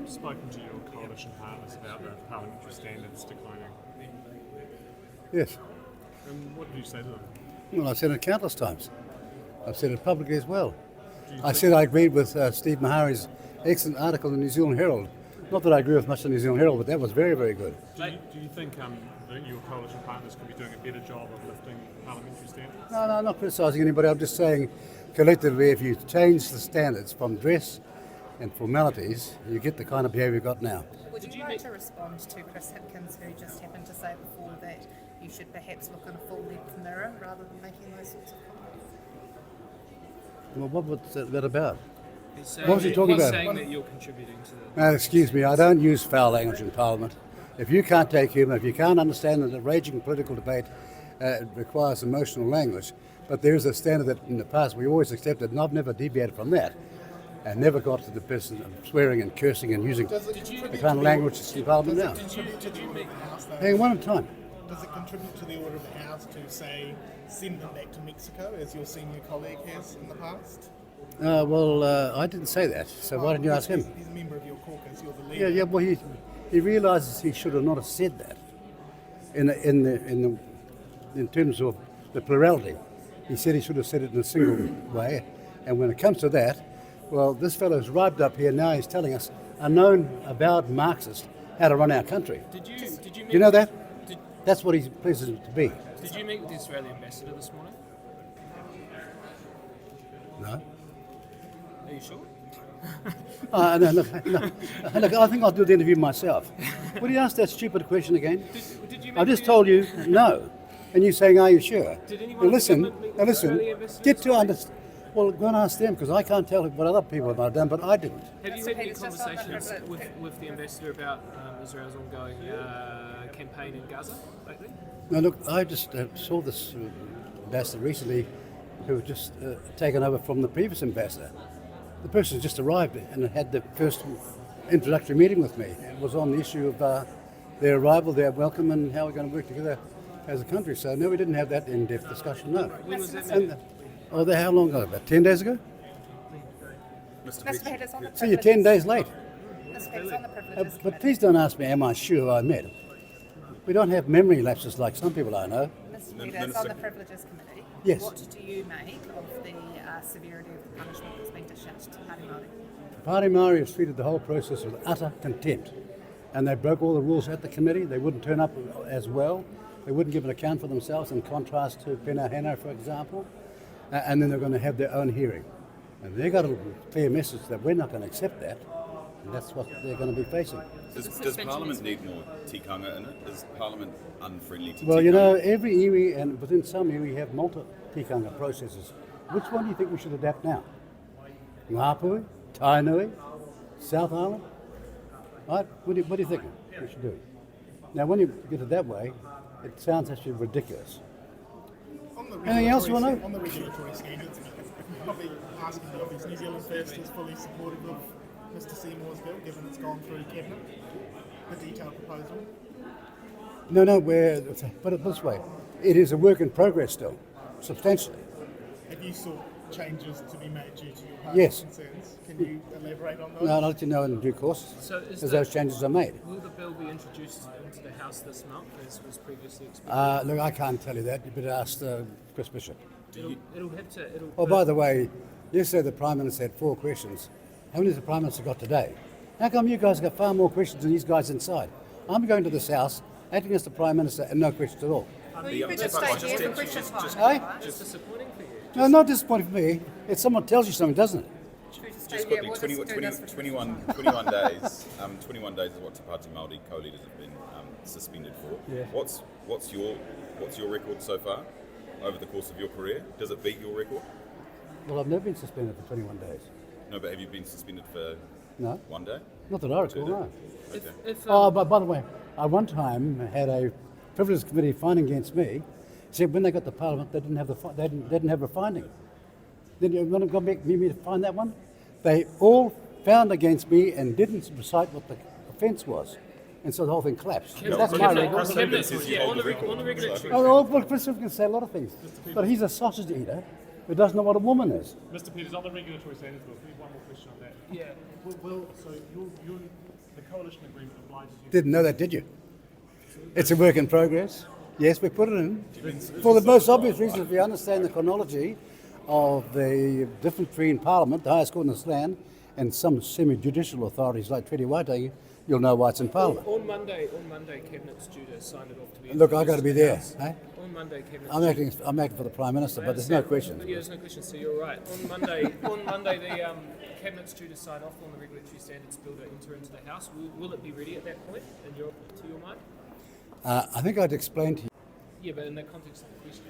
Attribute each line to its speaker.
Speaker 1: spoken to your coalition partners about the parliamentary standards declining.
Speaker 2: Yes.
Speaker 1: And what did you say to them?
Speaker 2: Well, I've said it countless times. I've said it publicly as well. I said I agreed with Steve Mahari's excellent article in the New Zealand Herald. Not that I agree with much in the New Zealand Herald, but that was very, very good.
Speaker 1: Do you think that your coalition partners could be doing a better job of lifting parliamentary standards?
Speaker 2: No, I'm not criticising anybody. I'm just saying collectively, if you change the standards from dress and formalities, you get the kind of behaviour you've got now.
Speaker 3: Would you like to respond to Chris Hipkins, who just happened to say before that you should perhaps look in a full-length mirror rather than making those sorts of comments?
Speaker 2: Well, what was that about?
Speaker 4: What was he talking about? He's saying that you're contributing to the...
Speaker 2: Excuse me, I don't use foul language in Parliament. If you can't take humour, if you can't understand that a raging political debate requires emotional language, but there is a standard that in the past we always accepted, and I've never deviated from that, and never got to the business of swearing and cursing and using the kind of language that's in Parliament now. Hang on, one at a time.
Speaker 5: Does it contribute to the order of the House to, say, send them back to Mexico, as your senior colleague has in the past?
Speaker 2: I didn't say that, so why didn't you ask him?
Speaker 5: He's a member of your caucus, you're the leader.
Speaker 2: Yeah, well, he realises he should have not have said that in terms of the plurality. He said he should have said it in a single way, and when it comes to that, well, this fellow's arrived up here now, he's telling us, a known avowed Marxist, how to run our country.
Speaker 4: Did you
Speaker 2: Do you know that? That's what he's pleased to be.
Speaker 4: Did you meet with the Australian ambassador this morning?
Speaker 2: No.
Speaker 4: Are you sure?
Speaker 2: No, look, I think I'll do the interview myself. Would you ask that stupid question again?
Speaker 4: Did you
Speaker 2: I just told you no, and you're saying, are you sure?
Speaker 4: Did anyone
Speaker 2: Now listen,
Speaker 4: meet with the Australian ambassador
Speaker 2: get
Speaker 4: this
Speaker 2: to
Speaker 4: morning?
Speaker 2: understand. Well, go and ask them, because I can't tell what other people have done, but I didn't.
Speaker 4: Have you
Speaker 3: Mr.
Speaker 4: had any
Speaker 3: Peters, just on the
Speaker 4: conversations
Speaker 3: privilege.
Speaker 4: with the ambassador about Israel's ongoing campaign in Gaza lately?
Speaker 2: Now look, I just saw this ambassador recently who had just taken over from the previous ambassador. The person just arrived and had the first introductory meeting with me. It was on the issue of their arrival, their welcome, and how we're going to work together as a country. So no, we didn't have that in-depth discussion, no.
Speaker 4: When was that
Speaker 2: And,
Speaker 4: meeting?
Speaker 2: how long ago? About 10 days ago?
Speaker 3: Mr. Peters, on the
Speaker 2: So you're 10 days late.
Speaker 3: Mr. Peters, on the privileges
Speaker 2: But
Speaker 3: committee.
Speaker 2: please don't ask me, am I sure who I met? We don't have memory lapses like some people I know.
Speaker 3: Mr. Peters, on the privileges committee.
Speaker 2: Yes.
Speaker 3: What do you make of the severity of the punishment that's been dished out to Party Māori?
Speaker 2: Party Māori has treated the whole process with utter contempt. And they broke all the rules at the committee. They wouldn't turn up as well. They wouldn't give an account for themselves, in contrast to Pena Heno, for example. And then they're going to have their own hearing. And they got a clear message that we're not going to accept that. And that's what they're going to be facing.
Speaker 6: Does Parliament need more tikanga in it? Is Parliament unfriendly to
Speaker 2: Well,
Speaker 6: tikanga?
Speaker 2: you know, every iwi, and within some iwi, have multi-tikanga processes. Which one do you think we should adapt now? Ngāpui, Tainui, South Island? Right? What do you think we should do? Now, when you get it that way, it sounds actually ridiculous.
Speaker 5: On the
Speaker 2: Anything else you wanna know?
Speaker 5: On the regulatory standards, probably asking the obvious, New Zealand First is fully supportive of Mr. Seymour's bill, given it's gone through Cabinet, the detailed proposal.
Speaker 2: No, put it this way. It is a work in progress still, substantially.
Speaker 5: Have you sought changes to be made due to your
Speaker 2: Yes.
Speaker 5: party's concerns? Can you elaborate on those?
Speaker 2: No, I'll let you know in due course
Speaker 4: So is
Speaker 2: as
Speaker 4: the-
Speaker 2: those changes are made.
Speaker 4: Will the bill be introduced into the House this month, as was previously expected?
Speaker 2: Look, I can't tell you that. You better ask Chris Bishop.
Speaker 4: It'll have to...
Speaker 2: Oh, by the way, yesterday the Prime Minister had 4 questions. How many has the Prime Minister got today? How come you guys got far more questions than these guys inside? I'm going to this House, acting as the Prime Minister, and no questions at all.
Speaker 3: Well, you could just stay here for question time.
Speaker 2: Hey?
Speaker 4: Just disappointing for you.
Speaker 2: No, not disappointing for me. It's someone tells you something, doesn't it?
Speaker 3: Stay
Speaker 6: Just
Speaker 3: here.
Speaker 6: quickly,
Speaker 3: We'll
Speaker 6: 20,
Speaker 3: just do
Speaker 6: 20,
Speaker 3: this for
Speaker 6: 21 days. 21 days is what Te Pāti Māori co-leaders have been suspended for.
Speaker 2: Yeah.
Speaker 6: What's your record so far over the course of your career? Does it beat your record?
Speaker 2: Well, I've never been suspended for 21 days.
Speaker 6: No, but have you been suspended for
Speaker 2: No,
Speaker 6: 1 day?
Speaker 2: not that I recall,
Speaker 6: 2
Speaker 2: no.
Speaker 6: days? Okay.
Speaker 4: If,
Speaker 2: Oh, but by the way, I one time had a privileges committee finding against me. Said when they got to Parliament, they didn't have they didn't have a finding. Then you want to go back me to find that one? They all found against me and didn't recite what the offence was, and so the whole thing collapsed. That's my record.
Speaker 4: on the regulatory...
Speaker 2: Oh, well, Chris can say a lot of things, but he's a sausage eater who doesn't know what a woman is.
Speaker 1: Mr. Peters, on the regulatory standards bill, we have one more question on that.
Speaker 4: Yeah.
Speaker 1: Well, so coalition agreement obliges you.
Speaker 2: Didn't know that, did you? It's a work in progress. Yes, we put it in. For the most obvious reason, if you understand the chronology of the difference between Parliament, the highest court in this land, and some semi-judicial authorities like Treaty Waitangi, you'll know why it's in Parliament.
Speaker 4: On Monday, Cabinet's due to sign it off to be.
Speaker 2: Look, I've got to be there.
Speaker 4: introduced to the House.
Speaker 2: Eh?
Speaker 4: On Monday, Cabinet's
Speaker 2: I'm acting for the Prime Minister, but there's no question.
Speaker 4: Yeah, there's no question. So you're right. On Monday, the Cabinet's due to sign off on the regulatory standards bill to enter into the House. Will it be ready at that point, to your mind?
Speaker 2: I think I'd explain to you.
Speaker 4: Yeah, but in the context of the question.